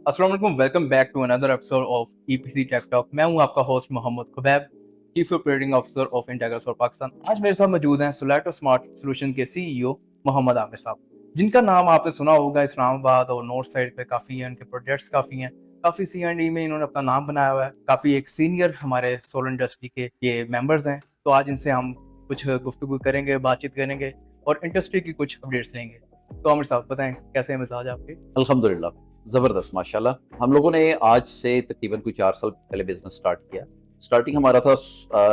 अस्सलाम वालेकुम, welcome back to another episode of EPC tech talk. मैं हूं आपका host Mohammad Khubaib, chief operating officer of Integra solutions Pakistan. आज मेरे साथ मौजूद हैं सोलेटो स्मार्ट सॉल्यूशन के सीईओ मोहम्मद आमिर साहब, जिनका नाम आपने सुना होगा। इस्लामाबाद और नॉर्थ साइड पे काफ़ी हैं, उनके प्रोजेक्ट्स काफ़ी हैं, काफ़ी C&D में इन्होंने अपना नाम बनाया हुआ है। काफ़ी एक सीनियर हमारे सोलर इंडस्ट्री के ये मेंबर्स हैं। तो आज इनसे हम कुछ गुफ्तगू करेंगे, बातचीत करेंगे और इंडस्ट्री की कुछ अपडेट्स लेंगे। तो आमिर साहब बताएं, कैसे हैं मिजाज आपके? अल्हम्दुलिल्लाह, ज़बरदस्त माशाल्लाह। हम लोगों ने आज से तकरीबन कोई 4 साल पहले बिज़नेस स्टार्ट किया। स्टार्टिंग हमारा था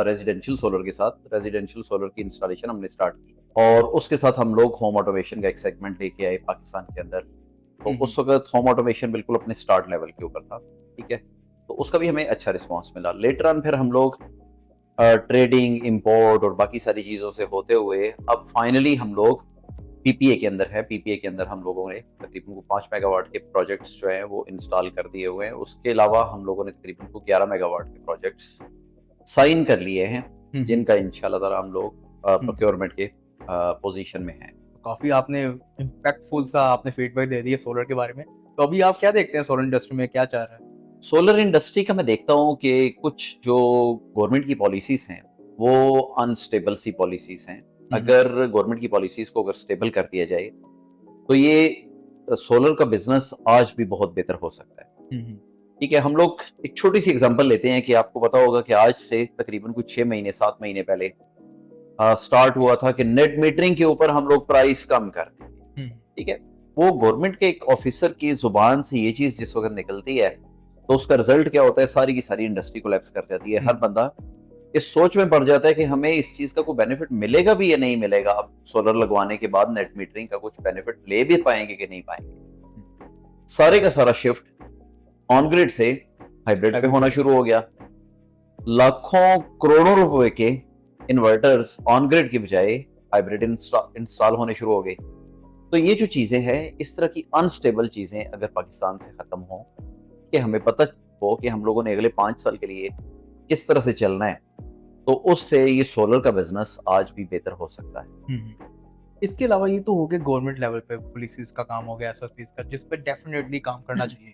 रेज़िडेंशियल सोलर के साथ। रेज़िडेंशियल सोलर की इंस्टॉलेशन हमने स्टार्ट की और उसके साथ हम लोग होम ऑटोमेशन का एक सेगमेंट लेके आए पाकिस्तान के अंदर। तो उस वक़्त होम ऑटोमेशन बिल्कुल अपने स्टार्ट लेवल के ऊपर था, ठीक है? तो उसका भी हमें अच्छा रिस्पॉन्स मिला। लेटर ऑन फिर हम लोग ट्रेडिंग, इम्पोर्ट और बाकी सारी चीज़ों से होते हुए अब फाइनली हम लोग पीपीए के अंदर है। पीपीए के अंदर हम लोगों ने तकरीबन को 5 मेगावाट के प्रोजेक्ट्स जो हैं वो इंस्टॉल कर दिए हुए हैं। उसके अलावा हम लोगों ने तकरीबन को 11 मेगावाट के प्रोजेक्ट्स साइन कर लिए हैं, जिनका इंशाल्लाह ताला हम लोग प्रोक्योरमेंट के पोजीशन में हैं। काफी आपने इम्पैक्टफुल सा आपने फीडबैक दे दिया सोलर के बारे में। तो अभी आप क्या देखते हैं सोलर इंडस्ट्री में क्या चल रहा है? सोलर इंडस्ट्री का मैं देखता हूँ कि कुछ जो गवर्नमेंट की पॉलिसीज़ हैं, वो अनस्टेबल सी पॉलिसीज़ हैं। अगर गवर्नमेंट की पॉलिसीज़ को अगर स्टेबल कर दिया जाए, तो ये सोलर का बिज़नेस आज भी बहुत बेहतर हो सकता है। ठीक है, हम लोग एक छोटी-सी एग्ज़ाम्पल लेते हैं कि आपको पता होगा कि आज से तकरीबन कुछ 6 महीने, 7 महीने पहले स्टार्ट हुआ था कि नेट मीटरिंग के ऊपर हम लोग प्राइस कम कर देंगे। ठीक है? वो गवर्नमेंट के एक ऑफिसर की ज़ुबान से ये चीज़ जिस वक़्त निकलती है, तो उसका रिज़ल्ट क्या होता है, सारी की सारी इंडस्ट्री कोलैप्स कर जाती है। हर बंदा इस सोच में पड़ जाता है कि हमें इस चीज़ का कोई बेनिफिट मिलेगा भी या नहीं मिलेगा। अब सोलर लगवाने के बाद नेट मीटरिंग का कुछ बेनिफिट ले भी पाएँगे कि नहीं पाएँगे। सारे का सारा शिफ्ट ऑन ग्रिड से हाइब्रिड पे होना शुरू हो गया। लाखों करोड़ों रुपए के इन्वर्टर्स ऑन ग्रिड की बजाय हाइब्रिड इंस्टॉल होने शुरू हो गए। तो ये जो चीजें हैं, इस तरह की अनस्टेबल चीजें अगर पाकिस्तान से खत्म हो, कि हमें पता हो कि हम लोगों ने अगले 5 साल के लिए किस तरह से चलना है, तो उससे ये सोलर का बिजनेस आज भी बेहतर हो सकता है। इसके अलावा ये तो हो गया गवर्नमेंट लेवल पे पॉलिसीज का काम हो गया, एसओपीज का, जिस पे डेफिनेटली काम करना चाहिए।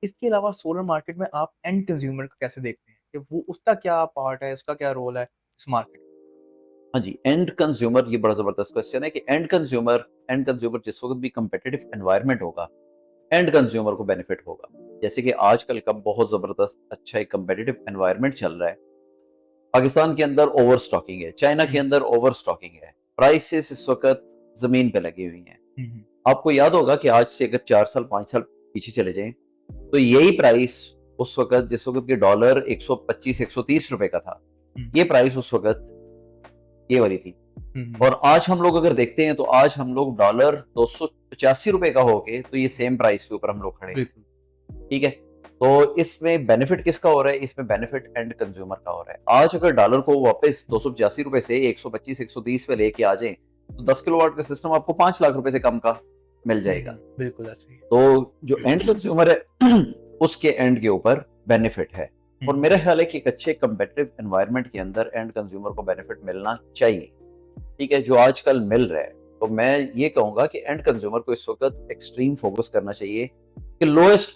इसके अलावा सोलर मार्केट में आप एंड कंज्यूमर को कैसे देखते हैं कि वो उसका क्या पार्ट है, उसका क्या रोल है इस मार्केट? हाँ जी, एंड कंज्यूमर, ये बड़ा जबरदस्त क्वेश्चन है कि एंड कंज्यूमर जिस वक्त भी कंपेटिटिव एनवायरनमेंट होगा, एंड कंज्यूमर को बेनिफिट होगा। जैसे कि आजकल का बहुत जबरदस्त अच्छा एक कंपेटिटिव एनवायरनमेंट चल रहा है। पाकिस्तान के अंदर ओवर स्टॉकिंग है, चाइना के अंदर ओवर स्टॉकिंग है, प्राइसेस इस वक्त जमीन पे लगी हुई हैं। आपको याद होगा कि आज से अगर 4 साल 5 साल पीछे चले जाएं, तो यही प्राइस उस वक्त, जिस वक्त के डॉलर 125 130 रुपए का था, ये प्राइस उस वक्त ये वाली थी। और आज हम लोग अगर देखते हैं, तो आज हम लोग डॉलर 285 रुपए का हो गए, तो ये सेम प्राइस के ऊपर हम लोग खड़े हैं। ठीक है, तो इसमें बेनिफिट किसका हो रहा है? इसमें बेनिफिट एंड कंज्यूमर का हो रहा है। आज अगर डॉलर को वापस 285 रुपए से 125 130 पे लेके आ जाए, तो 10 किलोवाट का सिस्टम आपको 5 लाख रुपए से कम का मिल जाएगा। बिल्कुल ऐसे ही। तो जो एंड कंज्यूमर है उसके एंड के ऊपर बेनिफिट है। और मेरा ख्याल है कि एक अच्छे कंपेटिटिव एनवायरनमेंट के अंदर एंड कंज्यूमर को बेनिफिट मिलना चाहिए। ठीक है, जो आजकल मिल रहा है, तो मैं ये कहूंगा कि एंड कंज्यूमर को इस वक्त एक्सट्रीम फोकस करना चाहिए कि लोएस्ट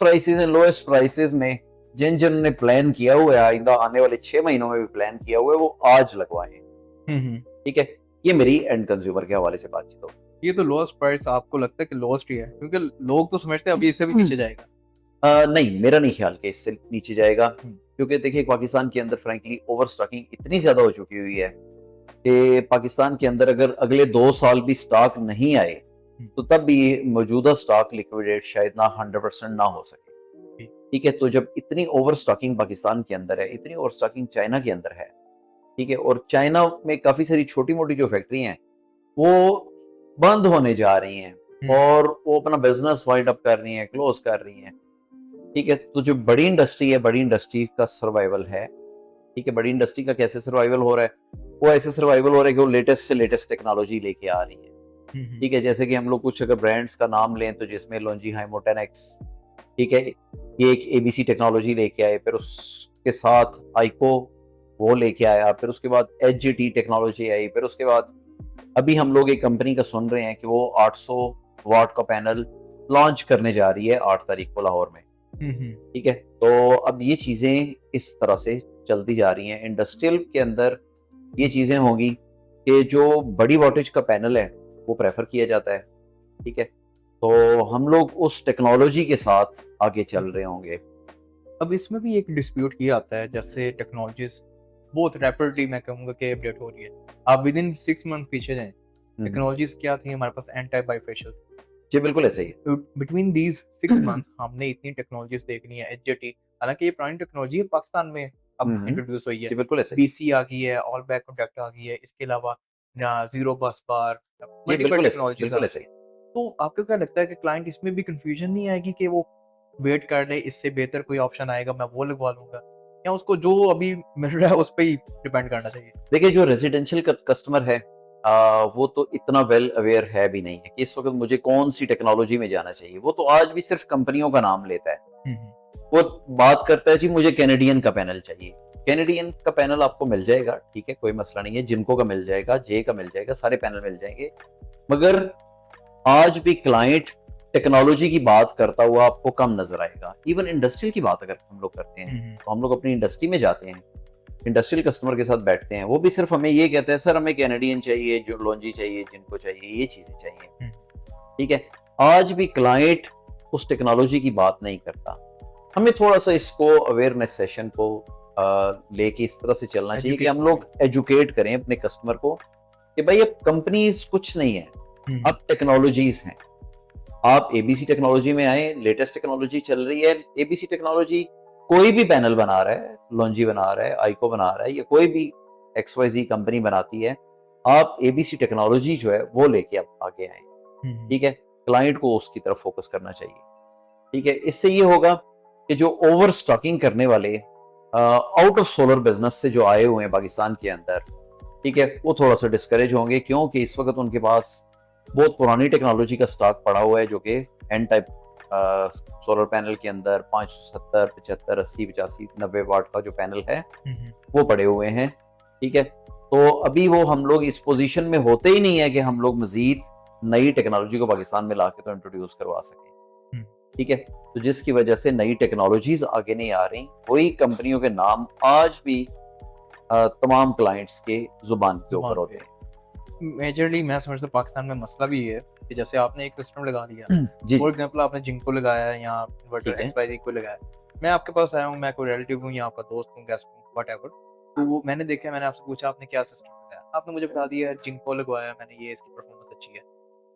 प्राइसेस में जिन जिन ने प्लान किया हुआ है, आइंदा आने वाले 6 महीनों में भी प्लान किया हुआ है, वो आज लगवाएं। ठीक है, ये मेरी एंड कंज्यूमर के हवाले से बातचीत हो। ये तो लोएस्ट प्राइस आपको लगता है कि लोएस्ट ही है? क्योंकि लोग तो समझते हैं अभी इससे भी नीचे जाएगा। नहीं, मेरा नहीं ख्याल कि इससे नीचे जाएगा, क्योंकि देखिए पाकिस्तान के अंदर फ्रैंकली ओवर स्टॉकिंग इतनी ज्यादा हो चुकी हुई है कि पाकिस्तान के अंदर अगर अगले 2 साल भी स्टॉक नहीं आए, तो तब भी मौजूदा स्टॉक लिक्विडेट शायद ना 100% ना हो सके। ठीक है, तो जब इतनी ओवर स्टॉकिंग पाकिस्तान के अंदर है, इतनी ओवर स्टॉकिंग चाइना के अंदर है, ठीक है, और चाइना में काफी सारी छोटी मोटी जो फैक्ट्री हैं वो बंद होने जा रही हैं और वो अपना बिजनेस वाइंड अप कर रही हैं, क्लोज कर रही हैं। ठीक है, तो जो बड़ी इंडस्ट्री है, बड़ी इंडस्ट्री का सर्वाइवल है। ठीक है, बड़ी इंडस्ट्री का कैसे सर्वाइवल हो रहा है? वो ऐसे सर्वाइवल हो रहा है कि वो लेटेस्ट से लेटेस्ट टेक्नोलॉजी लेके आ रही है। ठीक है, जैसे कि हम लोग कुछ अगर ब्रांड्स का नाम लें, तो जिसमें लॉन्जी हाइमो 10X, ठीक है, ये एक एबीसी टेक्नोलॉजी लेके आए, फिर उसके साथ आइको वो लेके आया, फिर उसके बाद एचजीटी टेक्नोलॉजी आई, फिर उसके बाद अभी हम लोग एक कंपनी का सुन रहे हैं कि वो 800 वाट का पैनल लॉन्च करने जा रही है 8 तारीख को लाहौर में। ठीक है। तो अब ये चीजें इस तरह से चलती जा रही हैं। इंडस्ट्रियल के अंदर ये चीजें होंगी कि जो बड़ी वोल्टेज का पैनल है वो प्रेफर किया जाता है, ठीक है। तो हम लोग उस टेक्नोलॉजी के साथ आगे चल रहे होंगे। अब इसमें भी एक डिस्प्यूट किया आता है, जैसे टेक्नोलॉजीज बहुत रैपिडली मैं कहूँगा कि अपडेट हो रही है। आप विद इन 6 मंथ पीछे जाएं, टेक्नोलॉजीज क्या थी हमारे पास, एंटी बाइफेशियल। जी बिल्कुल ऐसे ही है। बिटवीन दीज 6 मंथ हमने इतनी टेक्नोलॉजीज देखनी है। एचजेटी, हालांकि ये पुरानी टेक्नोलॉजी है, पाकिस्तान में अब इंट्रोड्यूस हुई है। जी बिल्कुल ऐसे ही। बीसी आ गई है, ऑल बैक कॉन्टैक्ट आ गई है, इसके अलावा जीरो बस बार, जी मल्टीपल बिल्कुल ऐसे ही, टेक्नोलॉजीज आ बिल्कुल गई ऐसे ही। हैं। तो आपको क्या लगता है कि क्लाइंट इसमें भी कंफ्यूजन नहीं आएगी कि वो वेट कर ले, इससे बेहतर कोई ऑप्शन आएगा मैं वो लगवा लूंगा, या उसको जो अभी मिल रहा है उस पर ही डिपेंड करना चाहिए? देखिए जो रेजिडेंशियल कस्टमर है वो तो इतना वेल अवेयर है भी नहीं है कि इस वक्त मुझे कौन सी टेक्नोलॉजी में जाना चाहिए। वो तो आज भी सिर्फ कंपनियों का नाम लेता है। वो बात करता है जी मुझे कैनेडियन का पैनल चाहिए। कैनेडियन का पैनल आपको मिल जाएगा, ठीक है, कोई मसला नहीं है। जिनको का मिल जाएगा, जे का मिल जाएगा, सारे पैनल मिल जाएंगे। मगर आज भी क्लाइंट टेक्नोलॉजी की बात करता हुआ आपको कम नजर आएगा। इवन इंडस्ट्रियल की बात अगर हम लोग करते हैं तो हम लोग अपनी इंडस्ट्री में जाते हैं, इंडस्ट्रियल कस्टमर के साथ बैठते हैं, वो भी सिर्फ हमें ये कहते हैं सर हमें कैनेडियन चाहिए, जो लॉन्जी चाहिए, जिनको चाहिए, ये चीजें चाहिए, ठीक है। आज भी क्लाइंट उस टेक्नोलॉजी की बात नहीं करता। हमें थोड़ा सा इसको अवेयरनेस सेशन को लेके इस तरह से चलना चाहिए कि हम लोग एजुकेट करें अपने कस्टमर को कि भाई अब कंपनीज कुछ नहीं है, अब टेक्नोलॉजीज हैं। आप एबीसी टेक्नोलॉजी में आए, लेटेस्ट टेक्नोलॉजी चल रही है। एबीसी टेक्नोलॉजी कोई भी पैनल बना रहा है, लॉन्जी बना रहा है, आइको बना रहा है, या कोई भी XYZ कंपनी बनाती है, आप एबीसी टेक्नोलॉजी जो है वो लेके आप आगे आए, ठीक है। क्लाइंट को उसकी तरफ फोकस करना चाहिए, ठीक है। इससे ये होगा कि जो ओवर स्टॉकिंग करने वाले आउट ऑफ सोलर बिजनेस से जो आए हुए हैं पाकिस्तान के अंदर, ठीक है, वो थोड़ा सा डिस्करेज होंगे, क्योंकि इस वक्त उनके पास बहुत पुरानी टेक्नोलॉजी का स्टॉक पड़ा हुआ है, जो कि एन टाइप सोलर पैनल के अंदर 570, 75, 80, 85, 90 वाट का जो पैनल है वो पड़े हुए हैं, ठीक है। तो अभी वो हम लोग इस पोजीशन में होते ही नहीं है कि हम लोग मजीद नई टेक्नोलॉजी को पाकिस्तान में लाके तो इंट्रोड्यूस करवा सकें, ठीक है। तो जिसकी वजह से नई टेक्नोलॉजीज आगे नहीं आ रही। वही कंपनियों के नाम आज भी तमाम क्लाइंट्स के जुबान के ऊपर होते हैं। मेजरली मैं समझता हूँ पाकिस्तान में मसला भी है कि जैसे आपने एक सिस्टम लगा दिया, जी फॉर एग्जांपल आपने जिंको लगाया या इन्वर्टर ठीक है। XYZ को लगाया, मैं आपके पास आया हूँ, मैं कोई रिलेटिव हूँ या आपका दोस्त हूँ, गेस्ट हूँ, व्हाटएवर, तो मैंने देखा, मैंने आपसे पूछा आपने क्या सिस्टम लगाया, आपने मुझे बता दिया जिंको लगवाया मैंने, ये इसकी परफॉर्मेंस अच्छी है।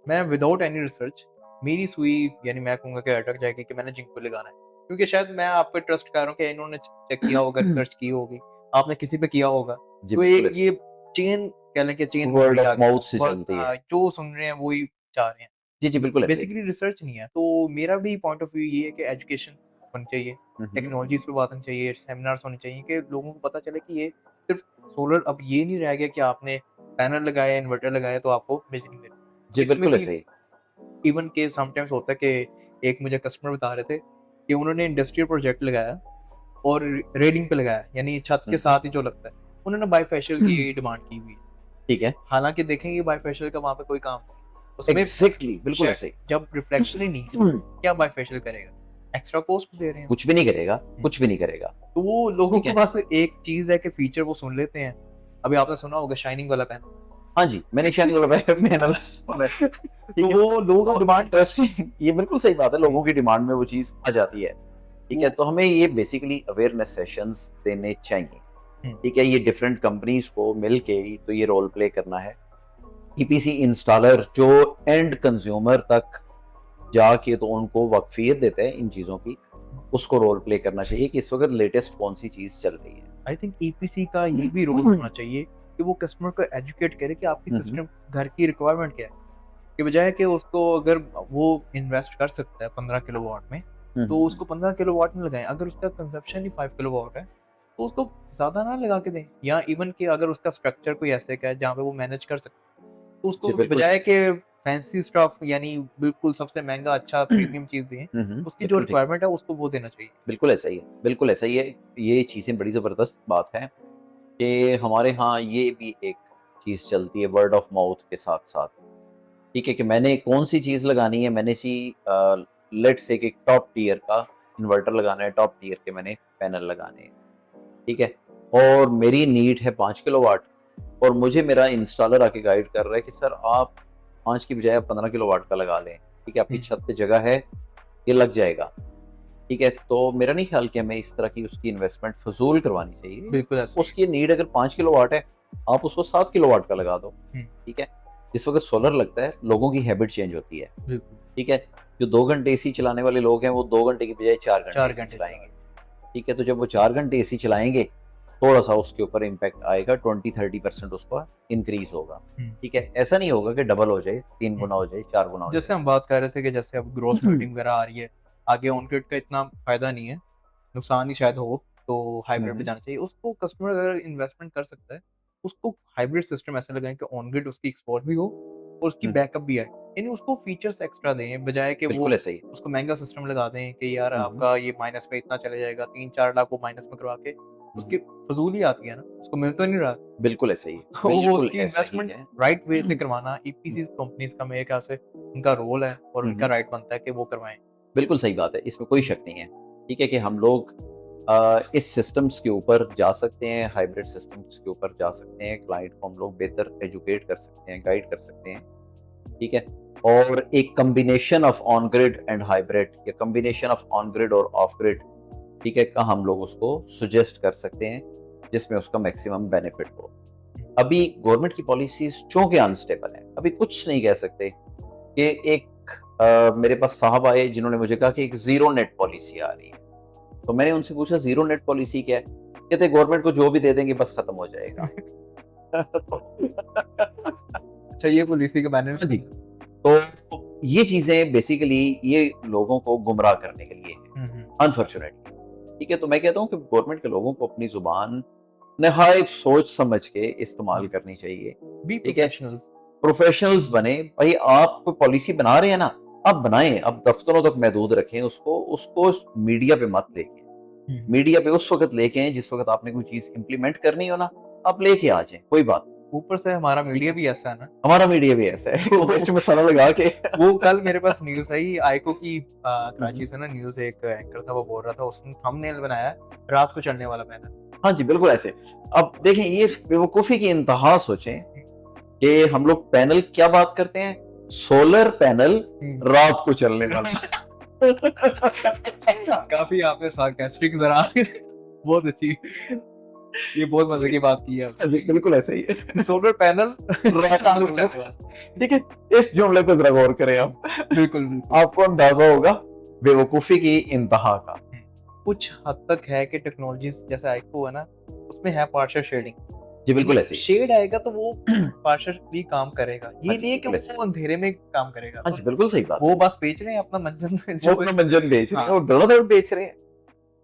मैं विदाउट एनी रिसर्च, मेरी सुई यानी मैं कहूँगा कि अटक जाएगी कि मैंने जिंको लगाना है, क्योंकि शायद मैं आप पे ट्रस्ट कर रहा हूँ कि इन्होंने चेक किया होगा, रिसर्च की होगी, आपने किसी पे किया होगा। जी तो बिल्कुल एक ये चेन कह लें कि चेन वर्ड ऑफ माउथ से चलती है। जो सुन रहे हैं वो ही चाह रहे हैं। जी जी बिल्कुल ऐसे ही। बेसिकली रिसर्च नहीं है। तो मेरा भी पॉइंट ऑफ व्यू ये है कि एजुकेशन होनी चाहिए, टेक्नोलॉजीज पे बात होनी चाहिए, सेमिनार्स होने चाहिए कि लोगों को पता चले कि ये सिर्फ सोलर, अब ये नहीं रह गया कि आपने पैनल लगाया, इन्वर्टर लगाया तो आपको बिजली मिल रही। जी इसमें बिल्कुल भी ऐसे ही। इवन के समटाइम्स होता है कि एक मुझे कस्टमर बता रहे थे कि उन्होंने इंडस्ट्रियल प्रोजेक्ट लगाया और रेलिंग पे लगाया, यानी छत के साथ ही जो लगता है, उन्होंने बाईफेशियल की डिमांड की हुई है। ठीक है, हालांकि देखेंगे बाईफेशियल का वहां पे कोई काम नहीं, उसमें एग्जैक्टली बिल्कुल शायद ऐसे ही। जब रिफ्लेक्शन ही नहीं है, क्या बाईफेशियल करेगा? एक्स्ट्रा कॉस्ट दे रहे हैं। कुछ भी नहीं करेगा, कुछ भी नहीं करेगा। तो वो लोगों ठीक के है। पास एक चीज है कि फीचर वो सुन लेते हैं। अभी आपने सुना होगा शाइनिंग वाला पैनल, हाँ जी, मैंने शायद मैंने सुना है। तो वो लोगों का डिमांड इंटरेस्टिंग, ये बिल्कुल सही बात है, लोगों की डिमांड में वो चीज आ जाती है, ठीक है। तो हमें ये बेसिकली अवेयरनेस सेशंस देने चाहिए, ठीक है। ये डिफरेंट कंपनीज को मिलके तो ये रोल प्ले करना है। ईपीसी इंस्टॉलर जो एंड कंज्यूमर तक जाके तो उनको वक्फियत देते हैं इन चीजों की, उसको रोल प्ले करना चाहिए कि इस वक्त लेटेस्ट कौन सी चीज चल रही है। आई थिंक ईपीसी का ये भी रोल होना चाहिए कि वो कस्टमर को एजुकेट करे कि आपकी सिस्टम घर की रिक्वायरमेंट क्या है, के बजाय कि उसको अगर वो इन्वेस्ट कर सकता है 15 किलोवाट में, तो उसको 15 किलोवाट में लगाएं। अगर उसका कंजप्शन ही 5 किलोवाट है तो उसको ज्यादा ना लगा के दें, या इवन कि अगर उसका स्ट्रक्चर कोई ऐसे का है जहाँ पे वो मैनेज कर सकते हैं, तो जी, उसको बिल्कुल। बजाय के फैंसी स्टफ यानी बिल्कुल सबसे महंगा अच्छा प्रीमियम चीज दें, उसकी जो बिल्कुल ठीक, रिक्वायरमेंट है उसको वो देना चाहिए। बिल्कुल ऐसा ही है, बिल्कुल ऐसा ही है। ये चीजें बड़ी जबरदस्त बात है कि हमारे यहाँ ये भी एक चीज चलती है वर्ड ऑफ माउथ के साथ साथ, ठीक है, कि मैंने कौन सी चीज लगानी है। मैंने जी लेट्स से एक टॉप टियर का इन्वर्टर लगाना है, टॉप टियर के मैंने पैनल लगाने हैं, ठीक है, और मेरी नीड है 5 किलोवाट, और मुझे मेरा इंस्टॉलर आके गाइड कर रहा है कि सर आप 5 की बजाय आप 15 किलोवाट का लगा लें, ठीक है, आपकी छत पे जगह है, ये लग जाएगा, ठीक है। तो मेरा नहीं ख्याल कि हमें इस तरह की उसकी इन्वेस्टमेंट फजूल करवानी चाहिए। बिल्कुल ऐसे ही। उसकी नीड अगर 5 किलोवाट है, आप उसको 7 किलोवाट का लगा दो, हम्म। ठीक है। जिस वक्त सोलर लगता है लोगों की हैबिट चेंज होती है, बिल्कुल। ठीक है। जो 2 घंटे एसी चलाने वाले लोग हैं वो 2 घंटे की बजाय 4 4 घंटे एसी घंटे चलाएंगे, ठीक है। तो जब वो 4 घंटे एसी चलाएंगे, थोड़ा सा उसके ऊपर इम्पैक्ट आएगा, 20-30% उसका इंक्रीज होगा, ठीक है। ऐसा नहीं होगा कि डबल हो जाए, 3 गुना हो जाए, 4 गुना हो जैसे जाए। हम बात कर रहे थे कि जैसे अब ग्रोथ मार्केटिंग वगैरह आ रही है, आगे ऑन ग्रिड का इतना फायदा नहीं है, नुकसान ही शायद हो, तो हाइब्रिड पे जाना चाहिए। उसको कस्टमर अगर इन्वेस्टमेंट कर सकता है, उसको हाइब्रिड सिस्टम ऐसा लगाएं कि ऑन ग्रिड उसकी एक्सपोर्ट भी हो और उसकी बैकअप भी आए, यानी उसको फीचर्स एक्स्ट्रा दें, बजाय कि वो बिल्कुल ऐसा ही है। उसको महंगा सिस्टम लगा दें कि यार आपका ये माइनस में इतना चले जाएगा, 3-4 लाख वो माइनस में करवा के उसकी फजूल ही आती है ना, उसको मिल तो नहीं रहा। बिल्कुल ऐसा ही है, वो बिल्कुल उसकी ऐसा ही इन्वेस्टमेंट है। राइट वे से करवाना ईपीसी कंपनीज का मेरे ख्याल से उनका रोल है और उनका राइट बनता है कि वो करवाएं। बिल्कुल सही बात है, इसमें कोई शक नहीं है, ठीक है, कि हम लोग इस सिस्टम्स के ऊपर जा सकते हैं, हाइब्रिड सिस्टम्स के ऊपर जा सकते हैं, क्लाइंट को हम लोग बेहतर एजुकेट कर सकते हैं, गाइड कर सकते हैं, ठीक है। और एक combination of on grid and hybrid, या कम्बिनेशन ऑफ ऑन ग्रिड और ऑफ ग्रिड, ठीक है, का हम लोग उसको सुजेस्ट कर सकते हैं जिसमें उसका मैक्सिमम बेनिफिट हो। अभी गवर्नमेंट की पॉलिसीज चूंकि अनस्टेबल है, अभी कुछ नहीं कह सकते कि एक मेरे पास साहब आए जिन्होंने मुझे कहा कि एक जीरो नेट पॉलिसी आ रही है, तो मैंने उनसे पूछा जीरो नेट पॉलिसी क्या है? कहते गवर्नमेंट को जो भी दे देंगे बस खत्म हो जाएगा। अच्छा, ये पॉलिसी का मैनेज जी। तो ये चीजें बेसिकली ये लोगों को गुमराह करने के लिए है, अनफॉर्चुनेटली, ठीक है। तो मैं कहता हूँ कि गवर्नमेंट के लोगों को अपनी जुबान निहायत सोच समझ के इस्तेमाल करनी चाहिए, बी ठीक है। प्रोफेशनल। प्रोफेशनल्स बने भाई, आप कोई पॉलिसी बना रहे हैं ना, आप बनाएं, आप दफ्तरों तक महदूद रखें उसको, उसको मीडिया पे मत लेके, मीडिया पे उस वक्त लेके आए जिस वक्त आपने कोई चीज इंप्लीमेंट करनी हो ना, आप लेके आ जाएं, कोई बात। ऊपर से हमारा मीडिया भी ऐसा है ना, हमारा मीडिया भी ऐसा है, मिर्च मसाला लगा के। वो कल मेरे पास न्यूज आई आइको की, कराची से ना न्यूज, एक एंकर था वो बोल रहा था, उसने थंबनेल बनाया रात को चलने वाला पैनल। हाँ जी, बिल्कुल ऐसे। अब देखें, ये बेवकूफी की इंतहा सोचें कि हम लोग पैनल क्या बात करते हैं, सोलर पैनल रात को चलने वाला। काफी आपने सार्कास्टिक जरा बहुत अच्छी, ये बहुत मजे की बात की है आपने। बिल्कुल ऐसे ही है, सोलर पैनल ठीक है। इस जुमले पे जरा गौर करें आप, बिल्कुल बिल्कुल। आपको अंदाजा होगा बेवकूफी की इंतहा का। कुछ हद तक है कि टेक्नोलॉजीज जैसे आइको है ना, उसमें है पार्शियल शेडिंग। जी बिल्कुल ऐसे ही। शेड आएगा तो वो पार्शियली काम करेगा, ये हाँ जी, नहीं है कि बिल्कुल ऐसे। वो अंधेरे में काम करेगा। हाँ जी, बिल्कुल सही बात वो है। बस बेच रहे हैं अपना मंजन वो जो अपना मंजन बेच रहे हैं हाँ। और धड़ाधड़ बेच रहे हैं,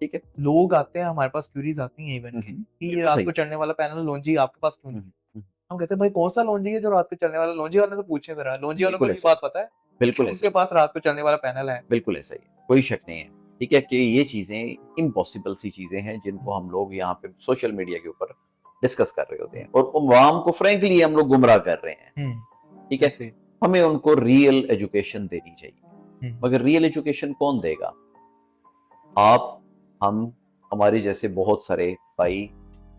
ठीक है। लोग आते हैं हमारे पास, क्यूरीज आती हैं इवन कि ये बिल्कुल रात सही। को चलने वाला पैनल लॉन्जी आपके पास क्यों नहीं? हम्म, हम कहते हैं भाई कौन सा लॉन्जी है जो रात को चलने वाला, लॉन्जी वाले से पूछे जरा, लॉन्जी वालों को बिल्कुल भी ऐसे। बात पता है बिल्कुल उनके ऐसे, पास रात को चलने वाला पैनल है। बिल्कुल ऐसा ही है, कोई शक नहीं है, ठीक है, कि ये चीजें इम्पॉसिबल सी चीजें हैं जिनको हम लोग यहाँ पे सोशल मीडिया के ऊपर डिस्कस कर रहे होते हैं, और अवाम को फ्रेंकली हम लोग गुमराह कर रहे हैं, ठीक है। ऐसे। हमें उनको रियल एजुकेशन देनी चाहिए, मगर रियल एजुकेशन कौन देगा? आप, हम, हमारे जैसे बहुत सारे भाई,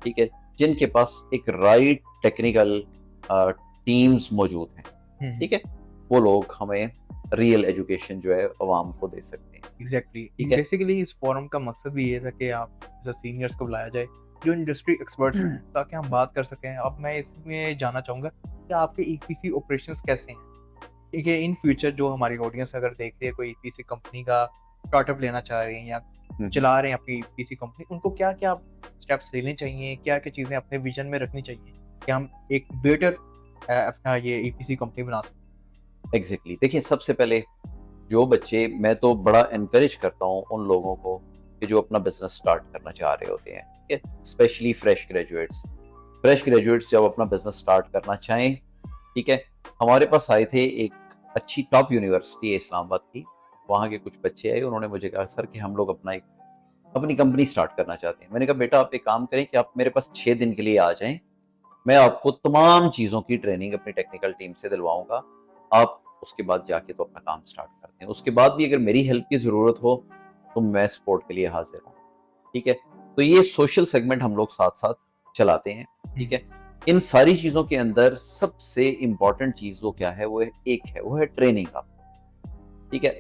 ठीक है, जिनके पास एक राइट टेक्निकल टीम्स मौजूद हैं, ठीक है, वो लोग हमें रियल एजुकेशन जो है अवाम को दे सकते हैं। एग्जैक्टली, ठीक है। बेसिकली इस फोरम का मकसद भी ये था कि आप जैसे सीनियर्स को बुलाया जाए जो इंडस्ट्री एक्सपर्ट्स हैं, ताकि हम बात कर सकें। अब मैं इसमें जानना चाहूंगा कि आपके ईपीसी ऑपरेशंस कैसे हैं, ठीक है। इन फ्यूचर जो हमारी ऑडियंस अगर देख रही है, कोई ईपीसी कंपनी का स्टार्टअप लेना चाह रहे हैं या चला रहे हैं अपनी ईपीसी कंपनी, उनको क्या क्या स्टेप्स लेने चाहिए, क्या क्या चीजें अपने विजन में रखनी चाहिए कि हम एक बेटर अपना ये ईपीसी कंपनी बना सकें? एग्जैक्टली, देखिए, सबसे पहले जो बच्चे, मैं तो बड़ा एनकरेज करता हूँ उन लोगों को कि जो अपना बिजनेस स्टार्ट करना चाह रहे होते हैं, ठीक है, स्पेशली फ्रेश ग्रेजुएट्स जब अपना बिजनेस स्टार्ट करना चाहें, ठीक है। हमारे पास आए थे, एक अच्छी टॉप यूनिवर्सिटी है इस्लामाबाद की, वहाँ के कुछ बच्चे आए, उन्होंने मुझे कहा सर कि हम लोग अपनी कंपनी स्टार्ट करना चाहते हैं। मैंने कहा बेटा आप एक काम करें कि आप मेरे पास 6 दिन के लिए आ जाएं, मैं आपको तमाम चीज़ों की ट्रेनिंग अपनी टेक्निकल टीम से दिलवाऊंगा, आप उसके बाद जाके तो अपना काम स्टार्ट करते हैं। उसके बाद भी अगर मेरी हेल्प की ज़रूरत हो तो मैं सपोर्ट के लिए हाजिर हूँ। ठीक है, तो ये सोशल सेगमेंट हम लोग साथ साथ चलाते हैं। ठीक है, इन सारी चीजों के अंदर सबसे इंपॉर्टेंट चीज वो क्या है, वो वो है ट्रेनिंग आप। ठीक है,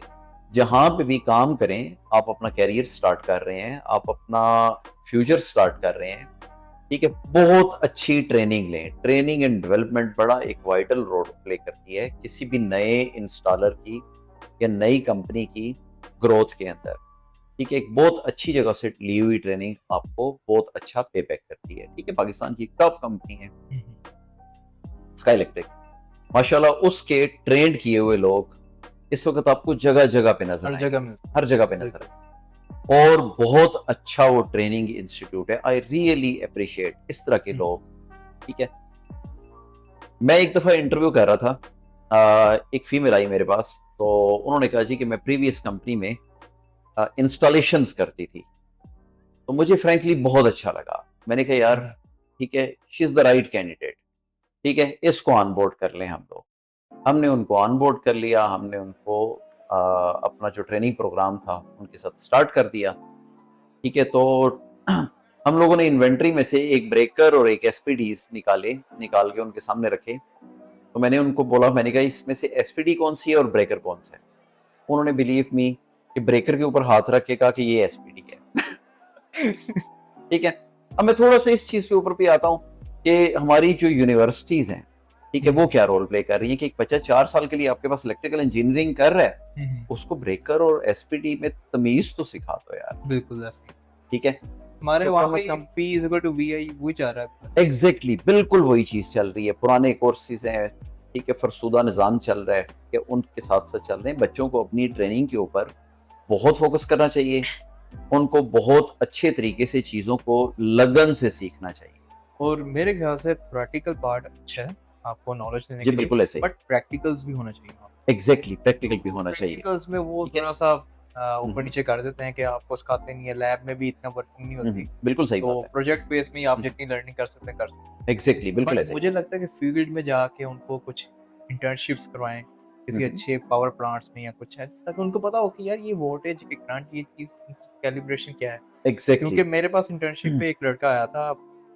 जहां पे भी काम करें, आप अपना कैरियर स्टार्ट कर रहे हैं, आप अपना फ्यूचर स्टार्ट कर रहे हैं, ठीक है, बहुत अच्छी ट्रेनिंग लें। ट्रेनिंग एंड डेवलपमेंट बड़ा एक वाइटल रोल प्ले करती है किसी भी नए इंस्टॉलर की या नई कंपनी की ग्रोथ के अंदर। ठीक है, एक बहुत अच्छी जगह से ली हुई ट्रेनिंग आपको बहुत अच्छा पे बैक करती है। ठीक है, पाकिस्तान की टॉप कंपनी है स्काई इलेक्ट्रिक, माशाल्लाह उसके ट्रेंड किए हुए लोग इस वक्त आपको जगह जगह पे नजर हर आएंगे, जगह में। हर जगह पे नजर आएंगे, और बहुत अच्छा वो ट्रेनिंग इंस्टीट्यूट है। आई रियली अप्रिशिएट इस तरह के लोग। ठीक है, मैं एक दफा इंटरव्यू कर रहा था, एक फीमेल आई मेरे पास, तो उन्होंने कहा जी कि मैं प्रीवियस कंपनी में इंस्टॉलेशंस करती थी, तो मुझे फ्रैंकली बहुत अच्छा लगा। मैंने कहा यार ठीक है, she is the right candidate, ठीक है, इसको ऑन बोर्ड कर लें हम लोग। हमने उनको ऑन बोर्ड कर लिया, हमने उनको अपना जो ट्रेनिंग प्रोग्राम था उनके साथ स्टार्ट कर दिया। ठीक है, तो हम लोगों ने इन्वेंट्री में से एक ब्रेकर और एक एसपीडीज निकाल के उनके सामने रखे। तो मैंने उनको बोला, मैंने कहा इसमें से एसपीडी कौन सी है और ब्रेकर कौन सा है। उन्होंने बिलीव मी कि ब्रेकर के ऊपर हाथ रख के कहा कि ये एसपीडी है। ठीक है, अब मैं थोड़ा सा इस चीज के ऊपर भी आता हूँ कि हमारी जो यूनिवर्सिटीज हैं, ठीक है, वो क्या रोल प्ले कर रही है कि एक बच्चा 4 साल के लिए आपके पास इलेक्ट्रिकल इंजीनियरिंग कर रहा है, उसको ब्रेकर और एसपीडी में तमीज तो सिखा दो यार। बिल्कुल ऐसे ठीक है, हमारे तो वहाँ कम पे से कम P is equal to VI वही चाह रहा है। एग्जैक्टली बिल्कुल वही चीज चल रही है। पुराने कोर्सेज हैं, ठीक है, फरसुदा निज़ाम चल रहा है कि उनके साथ साथ चल रहे हैं। बच्चों को अपनी ट्रेनिंग के ऊपर बहुत फोकस करना चाहिए, उनको बहुत अच्छे तरीके से चीज़ों को लगन से सीखना चाहिए। और मेरे ख्याल से थ्योरेटिकल पार्ट अच्छा है आपको नॉलेज देने जी के लिए, बिल्कुल ऐसे ही, बट प्रैक्टिकल्स भी होना चाहिए। एग्जैक्टली प्रैक्टिकल भी होना चाहिए। प्रैक्टिकल्स में वो ठीक है, थोड़ा सा ऊपर नीचे कर देते हैं कि आपको सिखाते नहीं है, लैब में भी इतना वर्किंग नहीं होती, बिल्कुल सही तो बात है, प्रोजेक्ट बेस में ही आप जितनी लर्निंग कर सकते हैं कर सकते हैं। एग्जैक्टली बिल्कुल बट ऐसे ही। मुझे लगता है कि फील्ड में जाके उनको कुछ इंटर्नशिप्स करवाएं किसी अच्छे पावर प्लांट्स में या कुछ है, ताकि उनको पता हो कि यार ये वोल्टेज के करंट ये चीज कैलिब्रेशन क्या है। एग्जैक्टली क्योंकि मेरे पास इंटर्नशिप पे एक लड़का आया था,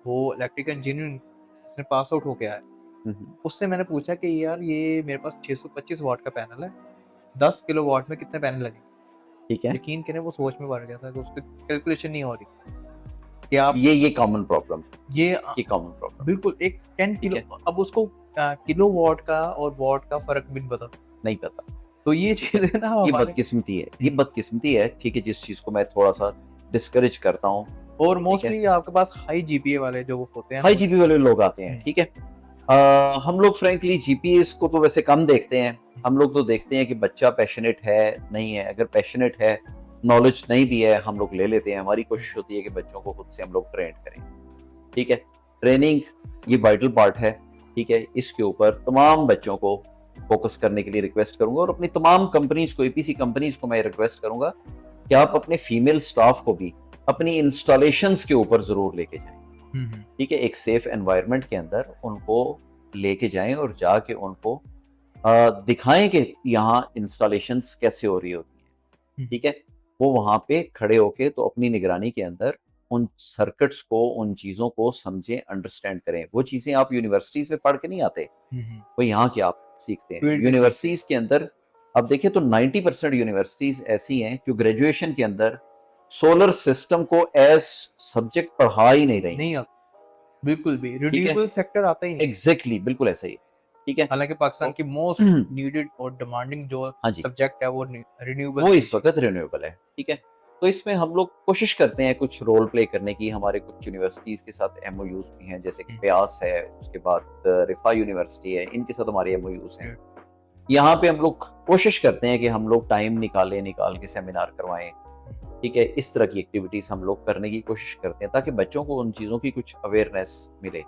वो इलेक्ट्रिकल इंजीनियरिंग उसने पास आउट होके आया। उससे मैंने पूछा कि यार ये मेरे पास 625 वाट का पैनल है, 10 किलोवाट में कितने पैनल लगेंगे। ठीक है, यकीन करें वो सोच में पड़ गया था कि उसकी कैलकुलेशन नहीं हो रही कि आप ये कॉमन प्रॉब्लम, ये ये कॉमन प्रॉब्लम बिल्कुल एक 10 ठीक किलो, अब उसको किलो वाट का और वाट का फर्क भी नहीं पता। नहीं पता। तो ये चीज है ना ये हमारे, बदकिस्मती है, ये बदकिस्मती है। ठीक है, जिस चीज को मैं थोड़ा सा डिस्करेज करता हूँ। और ठीक है, मोस्टली आपके पास हाई जीपीए वाले जो वो होते हैं हाई जीपी वाले लोग आते हैं। ठीक है, हम लोग फ्रैंकली जीपीएस को तो वैसे कम देखते हैं। हम लोग तो देखते हैं कि बच्चा पैशनेट है नहीं है। अगर पैशनेट है, नॉलेज नहीं भी है, हम लोग ले लेते हैं। हमारी कोशिश होती है कि बच्चों को खुद से हम लोग ट्रेन करें। ठीक है, ट्रेनिंग ये वाइटल पार्ट है। ठीक है, इसके ऊपर तमाम बच्चों को फोकस करने के लिए रिक्वेस्ट करूंगा, और अपनी तमाम कंपनीज को, एपीसी कंपनीज को मैं रिक्वेस्ट करूंगा कि आप अपने फीमेल स्टाफ को भी अपनी इंस्टॉलेशंस के ऊपर जरूर लेके जाएं। ठीक है, एक सेफ एनवायरनमेंट के अंदर उनको लेके जाएं और जाके उनको दिखाएं कि यहाँ इंस्टॉलेशंस कैसे हो रही होती हैं। ठीक है, वो वहां पे खड़े होके तो अपनी निगरानी के अंदर उन सर्किट्स को, उन चीजों को समझें, अंडरस्टैंड करें। वो चीजें आप यूनिवर्सिटीज में पढ़ के नहीं आते, वो यहाँ के आप सीखते हैं। फील्ड में यूनिवर्सिटीज के अंदर आप देखिए तो 90% यूनिवर्सिटीज ऐसी हैं जो ग्रेजुएशन के अंदर सोलर सिस्टम को एज सब्जेक्ट पढ़ा ही नहीं रही। नहीं आता बिल्कुल भी, ठीक है, रिन्यूएबल सेक्टर आता ही नहीं। एग्जैक्टली बिल्कुल ऐसा ही। ठीक है, हालांकि पाकिस्तान की मोस्ट नीडेड और डिमांडिंग जो हाँ जी, सब्जेक्ट है वो रिन्यूएबल वो इस वक्त रिन्यूएबल है। ठीक है, तो इसमें हम लोग कोशिश करते हैं कुछ रोल प्ले करने की। हमारे कुछ यूनिवर्सिटीज के साथ एमओयूज भी हैं, जैसे कि प्यास है, उसके बाद रिफा यूनिवर्सिटी है, इनके साथ हमारे एमओयूज हैं। यहाँ पे हम लोग कोशिश करते हैं कि हम लोग टाइम निकाल के सेमिनार करवाएं। ठीक है, इस तरह की एक्टिविटीज हम लोग करने की कोशिश करते हैं ताकि बच्चों को उन चीज़ों की कुछ अवेयरनेस मिले।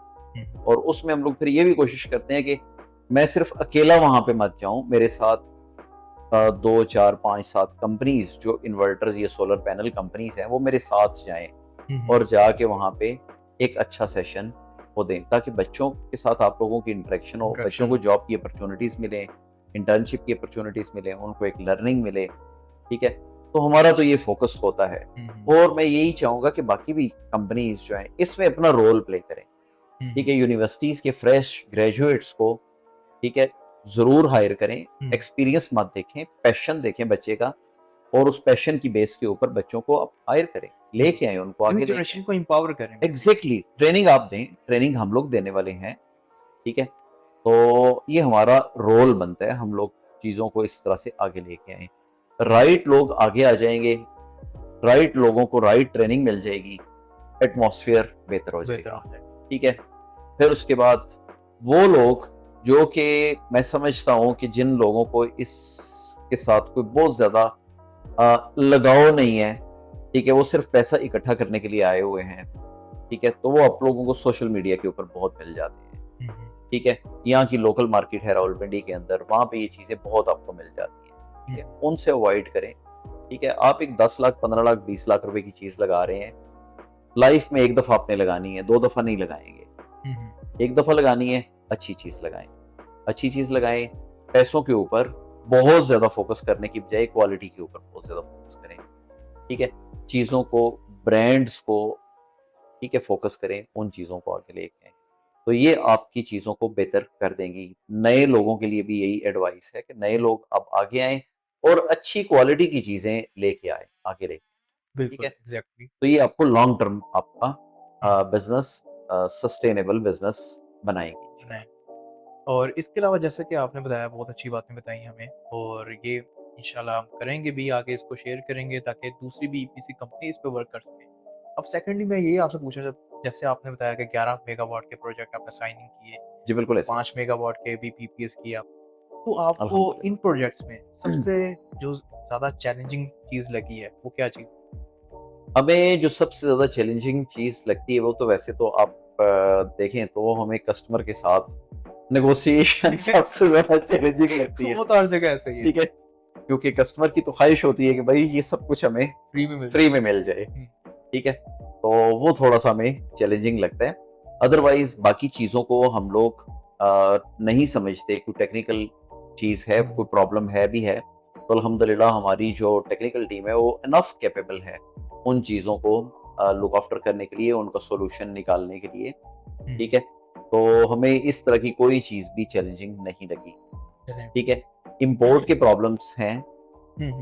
और उसमें हम लोग फिर ये भी कोशिश करते हैं कि मैं सिर्फ अकेला वहां पे मत जाऊं, मेरे साथ 2 4 5 7 कंपनीज जो इन्वर्टर्स या सोलर पैनल कंपनीज हैं वो मेरे साथ जाएं और जाके वहां पे एक अच्छा सेशन वो दें, ताकि बच्चों के साथ आप लोगों की इंटरेक्शन हो, बच्चों को जॉब की अपॉर्चुनिटीज मिले, इंटर्नशिप की अपॉर्चुनिटीज मिले, उनको एक लर्निंग मिले। ठीक है, तो हमारा तो ये फोकस होता है। और मैं यही चाहूंगा कि बाकी भी कंपनीज जो हैं इसमें अपना रोल प्ले करें। ठीक है, यूनिवर्सिटीज के फ्रेश ग्रेजुएट्स को, ठीक है, जरूर हायर करें। एक्सपीरियंस मत देखें, पैशन देखें बच्चे का, और उस पैशन की बेस के ऊपर बच्चों को आप हायर करें, लेके आए उनको आगे, जनरेशन को एम्पावर करें। एग्जैक्टली, ट्रेनिंग आप दें, ट्रेनिंग हम लोग देने वाले हैं। ठीक है, तो ये हमारा रोल बनता है, हम लोग चीजों को इस तरह से आगे लेके आए। राइट लोग आगे आ जाएंगे, राइट लोगों को राइट ट्रेनिंग मिल जाएगी, एटमॉस्फेयर बेहतर हो जाएगा। ठीक है, फिर उसके बाद वो लोग जो कि मैं समझता हूं कि जिन लोगों को इसके साथ कोई बहुत ज्यादा लगाव नहीं है, ठीक है, वो सिर्फ पैसा इकट्ठा करने के लिए आए हुए हैं, ठीक है, तो वो आप लोगों को सोशल मीडिया के ऊपर बहुत मिल जाते हैं। ठीक है, यहाँ की लोकल मार्केट है रावलपिंडी के अंदर, वहां पे ये चीजें बहुत आपको मिल जाती हैं। ठीक है, उनसे अवॉइड करें। ठीक है, आप एक 10 लाख 15 लाख 20 लाख रुपए की चीज लगा रहे हैं, लाइफ में एक दफा आपने लगानी है, 2 दफा नहीं लगाएंगे। एक दफा लगानी है, अच्छी चीज लगाएं, अच्छी चीज लगाएं। पैसों के ऊपर बहुत ज्यादा फोकस करने की बजाय क्वालिटी के ऊपर बहुत ज्यादा फोकस करें। ठीक है, चीजों को, ब्रांड्स को, ठीक है, फोकस करें, उन चीजों को आगे लेके आएं, तो ये आपकी चीजों को बेहतर कर देंगी। नए लोगों के लिए भी यही एडवाइस है कि नए लोग अब आगे आए और अच्छी क्वालिटी की चीजें लेके आए, आगे लेके। ठीक है, एग्जैक्टली। तो ये आपको लॉन्ग टर्म आपका बिजनेस, सस्टेनेबल बिजनेस बनाएंगे। और इसके अलावा जैसे कि आपने बताया, बहुत अच्छी बातें बताई हमें, और ये इंशाल्लाह हम करेंगे भी, आगे इसको शेयर करेंगे ताकि दूसरी भी ईपीसी कंपनी इस पे वर्क कर सके। अब सेकेंडली मैं ये आपसे पूछना चाहता, जैसे आपने बताया कि 11 मेगावाट के प्रोजेक्ट आपने साइनिंग किए, जी बिल्कुल ऐसे। 5 मेगावाट के भी पीपीएस किया, तो आपको अल्हम्दुलिल्लाह। इन प्रोजेक्ट्स में सबसे जो ज़्यादा चैलेंजिंग चीज़ लगी है वो क्या चीज़? हमें जो सबसे ज्यादा चैलेंजिंग चीज लगती है वो तो वैसे तो आप देखें तो हमें कस्टमर के साथ नेगोशिएशन सबसे ज्यादा चैलेंजिंग लगती है। वो तो हर जगह ऐसे ही है। ठीक है, क्योंकि कस्टमर की तो ख्वाहिश होती है कि भाई ये सब कुछ हमें फ्री में मिल जाए। ठीक है, तो वो थोड़ा सा हमें चैलेंजिंग लगता है। अदरवाइज बाकी चीजों को हम लोग नहीं समझते, कोई टेक्निकल चीज है, कोई प्रॉब्लम है भी है, तो अल्हम्दुलिल्लाह हमारी जो टेक्निकल टीम है वो इनफ कैपेबल है उन चीजों को लुक आफ्टर करने के लिए, उनका सॉल्यूशन निकालने के लिए। ठीक है, तो हमें इस तरह की कोई चीज भी चैलेंजिंग नहीं लगी। ठीक है, इंपोर्ट के प्रॉब्लम्स हैं।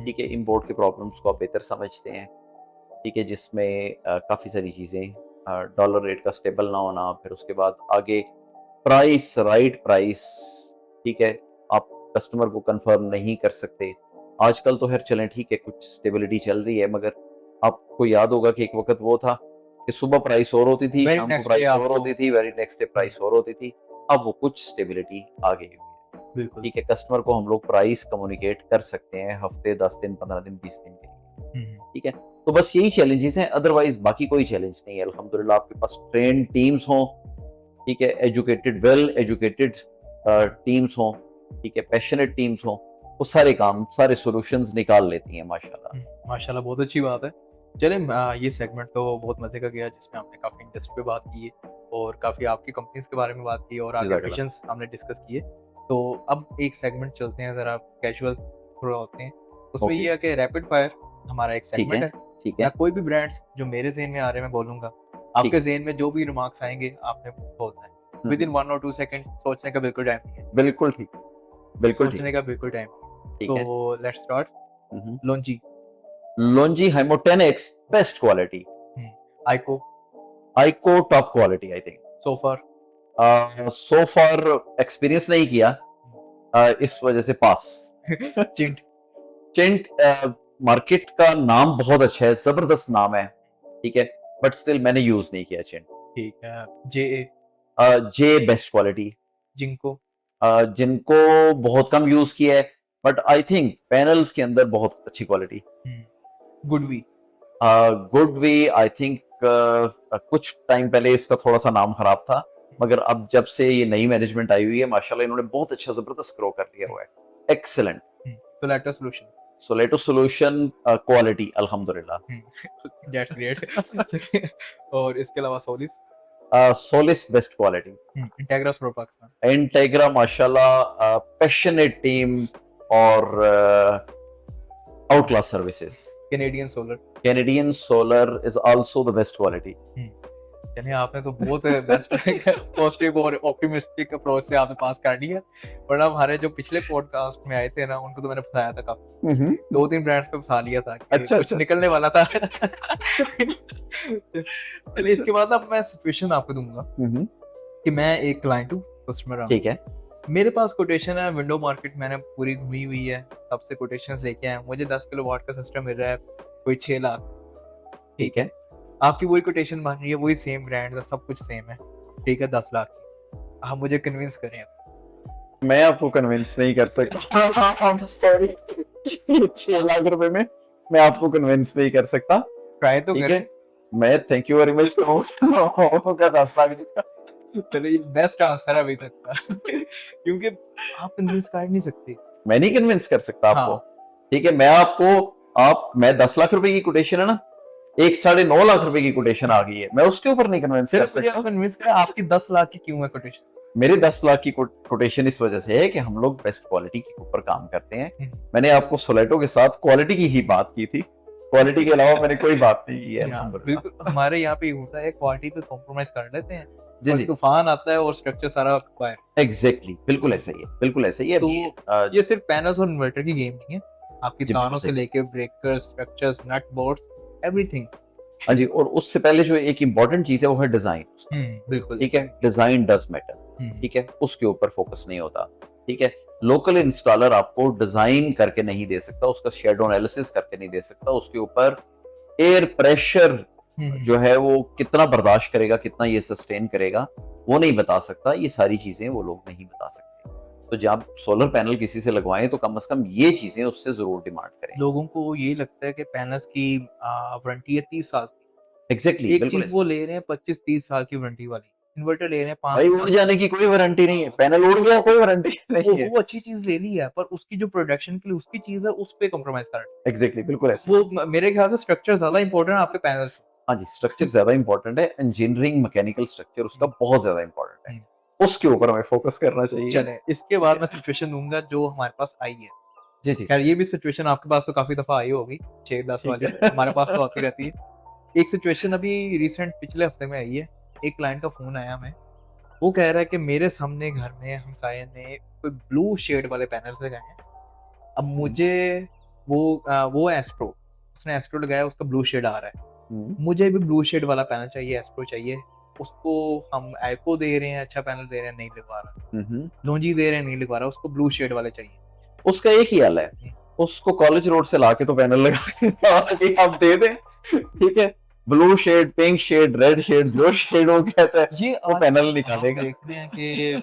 ठीक है, इंपोर्ट के प्रॉब्लम्स को आप बेहतर समझते हैं। ठीक है, जिसमें काफी सारी चीजें, डॉलर रेट का स्टेबल ना होना, फिर उसके बाद आगे प्राइस, राइट प्राइस। ठीक है, आप कस्टमर को कंफर्म नहीं कर सकते। आजकल तो खैर चलें ठीक है, कुछ स्टेबिलिटी चल रही है, मगर आपको याद होगा कि एक वक्त वो था कि सुबह प्राइस और होती थी, शाम को प्राइस और होती थी, वेरी नेक्स्ट डे प्राइस और होती थी। अब वो कुछ स्टेबिलिटी आ गई हुई है। बिल्कुल। ठीक है, कस्टमर को हम लोग प्राइस कम्युनिकेट कर सकते हैं हफ्ते, 10 दिन, 15 दिन, 20 दिन के लिए। ठीक है, तो बस यही चैलेंजेस हैं, अदरवाइज बाकी कोई चैलेंज नहीं है। अल्हम्दुलिल्लाह आपके पास ट्रेन टीम्स हों, ठीक है, एजुकेटेड, वेल एजुकेटेड टीम्स हों, ठीक है, पैशनेट टीम्स हों, वो सारे काम, सारे सॉल्यूशंस निकाल लेती हैं माशाल्लाह। माशाल्लाह, बहुत अच्छी बात है। चलें, ये सेगमेंट तो बहुत मजे का गया, जिसमें हमने काफ़ी इंडस्ट्री पे बात की है और काफ़ी आपकी कंपनीज के बारे में बात की और आगे विजन्स हमने डिस्कस किए। तो अब एक सेगमेंट चलते हैं, ज़रा कैजुअल थोड़ा होते हैं। उसमें ये है कि रैपिड फायर हमारा एक सेगमेंट है। ठीक है, कोई भी ब्रांड्स जो मेरे ज़हन में आ रहे हैं मैं बोलूँगा, आपके ज़हन में जो भी रिमार्क्स आएंगे आपने बोलना है। विद इन 1 और 2 सेकंड, सोचने का बिल्कुल टाइम नहीं है। बिल्कुल ठीक, बिल्कुल सोचने का बिल्कुल टाइम नहीं है। ठीक है। तो let's start. Longi. Longi HiMO 10x best quality. Aiko. Aiko top quality I think. So far experience नहीं किया, इस वजह से पास। चिंट। चिंट मार्केट का नाम बहुत अच्छा है, जबरदस्त नाम है, ठीक है, बट स्टिल मैंने यूज नहीं किया चिंट। ठीक है। जे। जे बेस्ट क्वालिटी। जिंको। जिनको बहुत कम यूज किया है, बट आई थिंक पैनल्स के अंदर बहुत अच्छी quality. GoodWe. GoodWe I think कुछ टाइम पहले इसका थोड़ा सा नाम खराब था, मगर अब जब से ये नई मैनेजमेंट आई हुई है माशाल्लाह इन्होंने बहुत अच्छा जबरदस्त ग्रो कर लिया हुआ है। एक्सीलेंट। सोलेटो सॉल्यूशन। सोलेटो सॉल्यूशन क्वालिटी अल्हम्दुलिल्लाह। That's great. और इसके अलावा Solis. Solis best quality. Integra for Pakistan. Integra माशाल्लाह पैशनेट टीम, और outclass services. Canadian solar. Canadian Solar is also the best quality. यानी आपने तो बहुत बेस्ट पॉजिटिव और ऑप्टिमिस्टिक अप्रोच से आपने पास कर लिया, वरना हमारे जो पिछले पॉडकास्ट में आए थे ना, उनको तो मैंने बताया था काफी, 2-3 ब्रांड्स पे फंसा लिया था कि अच्छा, कुछ अच्छा। निकलने वाला था। चलिए इसके बाद अब मैं सिचुएशन आपको दूंगा कि मैं एक क्लाइंट हूँ, कस्टमर हूँ, ठीक है। मेरे पास कोटेशन है, विंडो मार्केट मैंने पूरी घूमी हुई है, सबसे कोटेशंस लेके आया, मुझे 10 किलोवाट का सिस्टम मिल रहा है कोई 6 लाख, ठीक है। आपकी वही कोटेशन बन रही है, वही सेम ब्रांड है, सब कुछ सेम है, ठीक है, 10 लाख की। आप मुझे कन्विंस करें। मैं आपको कन्विंस नहीं कर सकता। सॉरी, 6 लाख रुपए में मैं आपको कन्विंस नहीं कर सकता। ट्राई तो ठीक करें। है, मैं थैंक यू वेरी मच होगा 10 लाख जी का। चलिए बेस्ट आंसर है अभी तक का। क्योंकि आप कन्विंस कर नहीं सकते। मैं नहीं कन्विंस कर सकता आपको। हाँ। ठीक है, मैं 10 लाख रुपए की कोटेशन है ना, 1.5 लाख रुपए की कोटेशन आ गई है, मैं उसके ऊपर नहीं कन्विंस कर सिर्फ मुझे सकता। कन्विंस करें आपकी 10 लाख की क्यों है कोटेशन। मेरे 10 लाख की कोटेशन इस वजह से है कि हम लोग बेस्ट क्वालिटी के ऊपर काम करते हैं। मैंने आपको सोलेटो के साथ क्वालिटी की ही बात की थी, क्वालिटी के अलावा मैंने कोई बात नहीं की है। हाँ, अल्हम्दुलिल्लाह। बिल्कुल हमारे यहाँ पे होता है, क्वालिटी पे कॉम्प्रोमाइज कर लेते हैं, जी और जी, तूफान आता है और स्ट्रक्चर सारा बाहर। एग्जैक्टली, बिल्कुल ऐसा ही है, बिल्कुल ऐसा ही है। तो अभी, ये सिर्फ पैनल्स और इन्वर्टर की गेम नहीं है, आपकी जी, बिल्कुल तारों से सही। लेके ब्रेकर्स, स्ट्रक्चर्स, नट बोर्ड्स, एवरीथिंग। हाँ जी, और उससे पहले जो एक इम्पोर्टेंट चीज है वो है डिजाइन। बिल्कुल। ठीक है, डिजाइन डज मैटर। ठीक है, उसके ऊपर फोकस नहीं होता। ठीक है, लोकल इंस्टॉलर आपको डिजाइन करके नहीं दे सकता, उसका शेडो एनालिसिस करके नहीं दे सकता, उसके ऊपर एयर प्रेशर जो है वो कितना बर्दाश्त करेगा, कितना ये सस्टेन करेगा, वो नहीं बता सकता। ये सारी चीजें वो लोग नहीं बता सकते। तो जब आप सोलर पैनल किसी से लगवाएं तो कम से कम ये चीजें उससे जरूर डिमांड करें। लोगों को ये लगता है कि पैनल्स की वारंटी है 30 साल की। एग्जैक्टली, एक बिल्कुल चीज ऐसा। वो ले रहे हैं 25-30 साल की वारंटी वाली, इन्वर्टर ले रहे हैं 5 भाई उड़ जाने की कोई वारंटी नहीं है, पैनल उड़ गया कोई वारंटी नहीं है। वो अच्छी चीज ले ली है, पर उसकी जो प्रोडक्शन के लिए उसकी चीज है उस पे कॉम्प्रोमाइज कर रहे हैं। एग्जैक्टली, बिल्कुल ऐसा। वो मेरे ख्याल से स्ट्रक्चर ज्यादा इंपॉर्टेंट है आपके पैनल्स। हाँ जी, स्ट्रक्चर ज्यादा इंपॉर्टेंट है, इंजीनियरिंग मैकेनिकल स्ट्रक्चर उसका बहुत ज्यादा इंपॉर्टेंट है, उसके ऊपर हमें फोकस करना चाहिए। चले इसके बाद मैं सिचुएशन दूंगा जो हमारे पास आई है। जी जी, खैर ये भी सिचुएशन आपके पास तो काफी दफा आई होगी, 6-10 ठीक वाली, है। हमारे पास तो आती रहती है। एक सिचुएशन अभी रिसेंट पिछले हफ्ते में आई है। एक क्लाइंट का फोन आया हमें, वो कह रहा है कि मेरे सामने घर में हमसाये ने कोई ब्लू शेड वाले पैनल लगाए हैं। अब मुझे वो एस्ट्रो, उसने एस्ट्रो लगाया, उसका ब्लू शेड आ रहा है, मुझे भी ब्लू शेड वाला पैनल चाहिए, एस्ट्रो चाहिए। उसको हम आईको दे रहे हैं, अच्छा पैनल दे रहे हैं, नहीं लगवा रहा, लोंजी दे रहे हैं, नहीं लगवा रहा, उसको ब्लू शेड वाले चाहिए। उसका एक ही हल है, उसको कॉलेज रोड से लाके तो पैनल लगा के आप दे दें। ठीक है, blue shade, pink shade, red shade, जो शेड वो कहता है ये वो आज पैनल हम निकालेगा। देखते हैं कि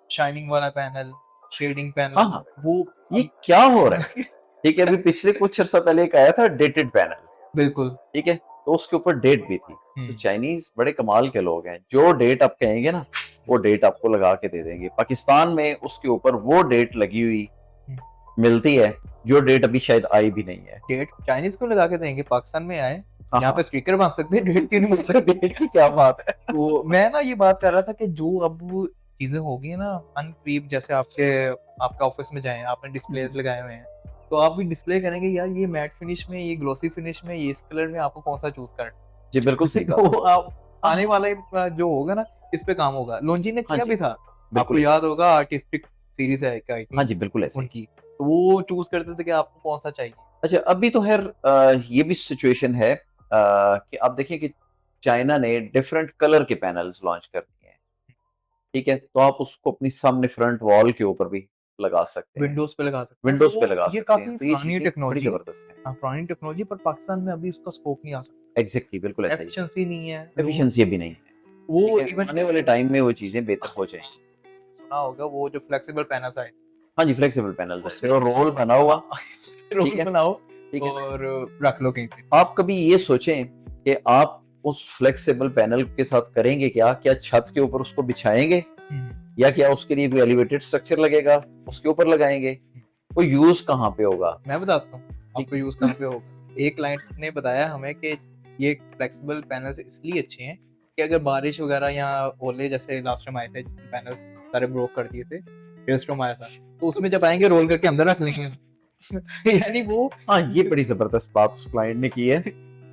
शाइनिंग वाला पैनल, शेडिंग पैनल, हाँ, वो ये क्या हो रहा है? ठीक है, अभी पिछले कुछ अर्सा पहले एक आया था डेटेड पैनल। बिल्कुल। ठीक है, तो उसके ऊपर डेट भी थी। तो चाइनीज बड़े कमाल के लोग हैं, जो डेट आप कहेंगे ना वो डेट आपको लगा के दे देंगे। पाकिस्तान में उसके ऊपर वो डेट लगी हुई मिलती है जो डेट अभी शायद आई भी नहीं है। डेट चाइनीज को लगा के देंगे, पाकिस्तान में आए, हाँ, यहाँ पे स्पीकर बांध सकते हैं, डेट क्यों नहीं बांध सकते? डेट की क्या बात है? तो मैं ना ये बात कर रहा था कि जो अब चीजें हो गई है ना अनक्रीप, जैसे आपका ऑफिस में जाए, आपने डिस्प्ले लगाए हुए हैं, तो आप भी डिस्प्ले करेंगे यार ये मैट फिनिश में, ये ग्लोसी फिनिश में, ये इस कलर में, आपको कौन सा चूज करना। जी बिल्कुल सही कहा। तो आप आने वाला जो होगा ना इस पे काम होगा। लोंजी ने हाँ किया जी, भी था, आपको बिल्कुल ऐसा। याद होगा, आर्टिस्टिक सीरीज है क्या आई थी हाँ जी, बिल्कुल ऐसे ही। उनकी, तो वो चूज करते थे कि आपको कौन सा चाहिए। अच्छा, अभी तो खैर ये भी सिचुएशन है कि आप देखिए कि चाइना ने डिफरेंट कलर के पैनल्स लॉन्च कर दिए हैं। ठीक है, तो आप उसको अपनी सामने फ्रंट वॉल के ऊपर भी लगा सकते हैं, विंडोज पे लगा सकते हैं। विंडोज पे तो लगा ये सकते काफी हैं। तो ये पुरानी चीजें बड़ी टेक्नोलॉजी, जबरदस्त है। पुरानी टेक्नोलॉजी, पर पाकिस्तान में अभी उसका स्कोप नहीं आ सकता, एग्जैक्टली, बिल्कुल ऐसा ही। एफिशिएंसी नहीं है, एफिशिएंसी भी नहीं है। वो ठीक है, इवन आने वाले टाइम में वो चीजें बेहतर हो जाएंगी। सुना होगा वो जो फ्लेक्सिबल पैनल्स आए, हाँ जी, फ्लेक्सिबल पैनल्स है, उसमें सिर्फ रोल बना हुआ। रोल ठीक है, बनाओ ठीक है। और रख लो कहीं पे। आप कभी ये सोचें कि आप उस फ्लेक्सिबल पैनल के साथ करेंगे क्या छत के ऊपर उसको बिछाएंगे, या क्या उसके लिए कोई एलिवेटेड स्ट्रक्चर लगेगा उसके ऊपर लगाएंगे? वो यूज कहाँ पे होगा? मैं बताता हूँ आपको यूज कहाँ पे होगा। एक क्लाइंट ने बताया हमें कि ये फ्लेक्सिबल पैनल्स इसलिए अच्छे हैं कि अगर बारिश वगैरह या ओले जैसे लास्ट टाइम आए थे जिसमें पैनल्स सारे ब्रोक कर दिए थे, हेलस्टॉर्म आया था, तो उसमें जब आएंगे रोल करके अंदर रख लेंगे, यानी वो हाँ, ये बड़ी जबरदस्त बात उस क्लाइंट ने की है,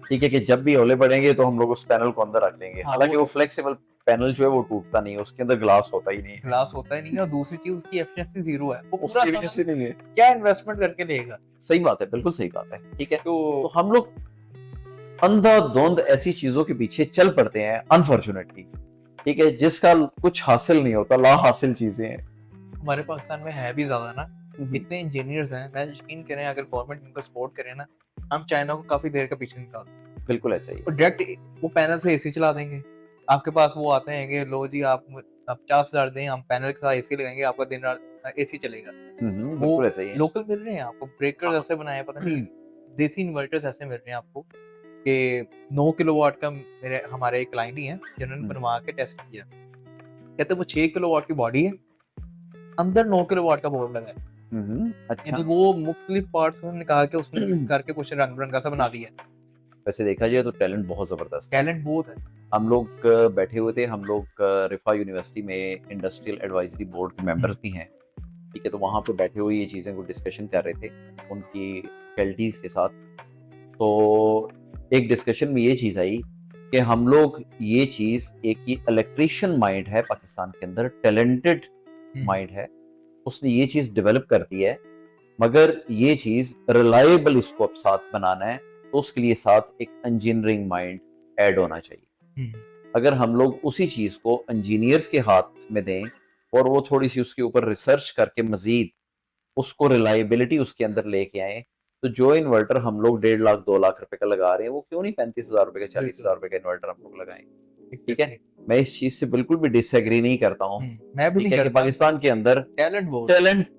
ठीक है, कि जब भी ओले पड़ेंगे तो हम लोग उस पैनल को अंदर रख लेंगे। हाँ, हालांकि वो- वो फ्लेक्सिबल पैनल जो है वो टूटता नहीं है, उसके अंदर ग्लास होता ही नहीं है, ग्लास होता ही नहीं है, और दूसरी चीज उसकी एफिशिएंसी जीरो है। वो पूरा उसकी सामान efficiency नहीं है। क्या इन्वेस्टमेंट करके लेगा? सही बात है, बिल्कुल सही बात है, ठीक है। तो तो हम लोग अंधाधुंध ऐसी चीजों के पीछे चल पड़ते हैं अनफॉर्चुनेटली, ठीक है, जिसका कुछ हासिल नहीं होता, ला हासिल चीजें हैं। हमारे पाकिस्तान में है भी ज्यादा ना, इतने इंजीनियर्स हैं, मैं यकीन करें अगर गवर्नमेंट इनको सपोर्ट करे ना, हम चाइना को काफी देर का पीछे निकाल दें। बिल्कुल ऐसा ही और डायरेक्ट वो पैनल से एसी चला देंगे। आपके पास वो आते हैं कि लो जी आप 50,000 दें, हम पैनल के साथ एसी लगाएंगे, आपका दिन रात एसी चलेगा। है, वो बिल्कुल ऐसा ही है। लोकल मिल रहे हैं आपको, ब्रेकर्स ऐसे बनाए पता नहीं, देसी इन्वर्टर्स ऐसे मिल रहे हैं आपको कि 9 किलोवाट का, मेरे हमारे एक क्लाइंट ही हैं जिन्होंने बनवा के टेस्ट किया, कहते हैं वो 6 किलोवाट की बॉडी है, अंदर 9 किलोवाट का बोर्ड लगा है। अच्छा, यानी वो मुख्तलिफ पार्ट्स में निकाल के उसने मिक्स करके कुछ रंग बिरंगा सा बना दिया है। वैसे देखा जाए तो टैलेंट बहुत जबरदस्त है। टैलेंट बहुत है। हम लोग बैठे हुए थे, हम लोग रिफा यूनिवर्सिटी में इंडस्ट्रियल एडवाइजरी बोर्ड के मेंबर्स भी हैं, ठीक है, तो वहाँ पे बैठे हुए ये चीज़ें को डिस्कशन कर रहे थे उनकी फैकल्टीज के साथ। तो एक डिस्कशन में ये चीज़ आई कि हम लोग ये चीज़, एक ये इलेक्ट्रिशियन माइंड है पाकिस्तान के अंदर, टैलेंटेड माइंड है, उसने ये चीज़ डेवलप कर दी है, मगर ये चीज़ रिलायबल इसको अब साथ बनाना है, तो उसके लिए साथ एक इंजीनियरिंग माइंड ऐड होना चाहिए। अगर हम लोग उसी चीज़ को इंजीनियर्स के हाथ में दें और वो थोड़ी सी उसके ऊपर रिसर्च करके मजीद उसको रिलायबिलिटी उसके अंदर लेके आए, तो जो इन्वर्टर हम लोग 1.5 लाख 2 लाख रुपए का लगा रहे हैं, वो क्यों नहीं 35,000 रुपए का 40,000 रुपए का इन्वर्टर हम लोग लगाएं। ठीक है, मैं इस चीज से बिल्कुल भी डिसएग्री नहीं करता हूँ, मैं भी ठीक नहीं है, कि करता। पाकिस्तान के अंदर टैलेंट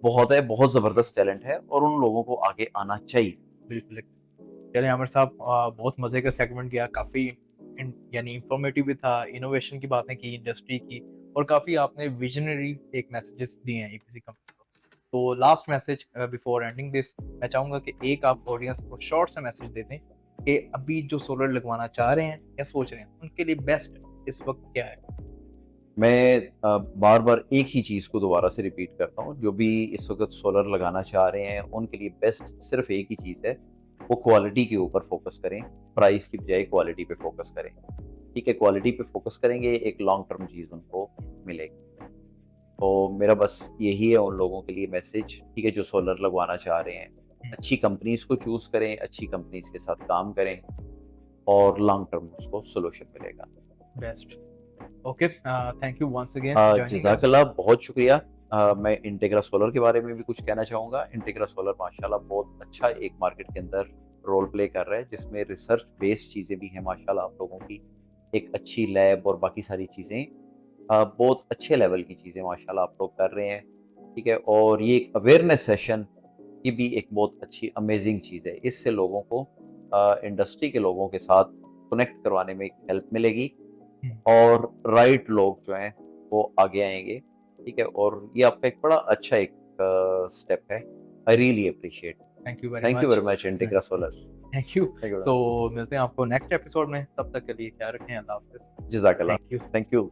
बहुत है, बहुत जबरदस्त टैलेंट है, और उन लोगों को आगे आना चाहिए। बिल्कुल। चलिए आमिर साहब, बहुत मजे का सेगमेंट किया, काफी यानी इंफॉर्मेटिव भी था, इनोवेशन की बातें की, इंडस्ट्री की, और काफी आपने विजनरी एक मैसेजेस दिए हैं ईपीसी कंपनी को। तो last message before ending this, मैं चाहूंगा कि एक आप ऑडियंस को शॉर्ट सा मैसेज दे दें कि अभी जो सोलर लगवाना चाह रहे हैं या सोच रहे हैं, उनके लिए बेस्ट इस वक्त क्या है? मैं बार बार एक ही चीज को दोबारा से रिपीट करता हूँ, जो भी इस वक्त सोलर लगाना चाह रहे हैं उनके लिए बेस्ट सिर्फ एक ही चीज है, वो क्वालिटी के ऊपर फोकस करें, प्राइस की बजाय क्वालिटी पे फोकस करें। ठीक है, क्वालिटी पे फोकस करेंगे, एक लॉन्ग टर्म चीज उनको मिलेगी। तो मेरा बस यही है उन लोगों के लिए मैसेज, ठीक है, जो सोलर लगवाना चाह रहे हैं, अच्छी कंपनीज को चूज करें, अच्छी कंपनीज के साथ काम करें, और लॉन्ग टर्म उसको सोल्यूशन मिलेगा। Best. Okay, thank you once again. जज़ाकल्लाह, बहुत शुक्रिया। मैं इंटेग्रा सोलर के बारे में भी कुछ कहना चाहूँगा। इंटेग्रा सोलर माशाल्लाह बहुत अच्छा एक मार्केट के अंदर रोल प्ले कर रहा है, जिसमें रिसर्च बेस्ड चीज़ें भी हैं माशाल्लाह, आप लोगों की एक अच्छी लैब और बाकी सारी चीज़ें, बहुत अच्छे लेवल की चीज़ें माशाल्लाह आप लोग कर रहे हैं, ठीक है। और ये एक अवेयरनेस सेशन, ये भी एक बहुत अच्छी अमेजिंग चीज़ है। इससे लोगों को इंडस्ट्री के लोगों के साथ कनेक्ट करवाने में हेल्प मिलेगी, और राइट लोग जो हैं वो आगे आएंगे, ठीक है। और ये आपका एक बड़ा अच्छा एक स्टेप है। I really appreciate. Thank you thank you very much Integra solar. Thank you. So मिलते हैं आपको नेक्स्ट एपिसोड में, तब तक के लिए ख्याल रखें, अल्लाह हाफिज़। जज़ाकल्लाह, थैंक यू। Thank you.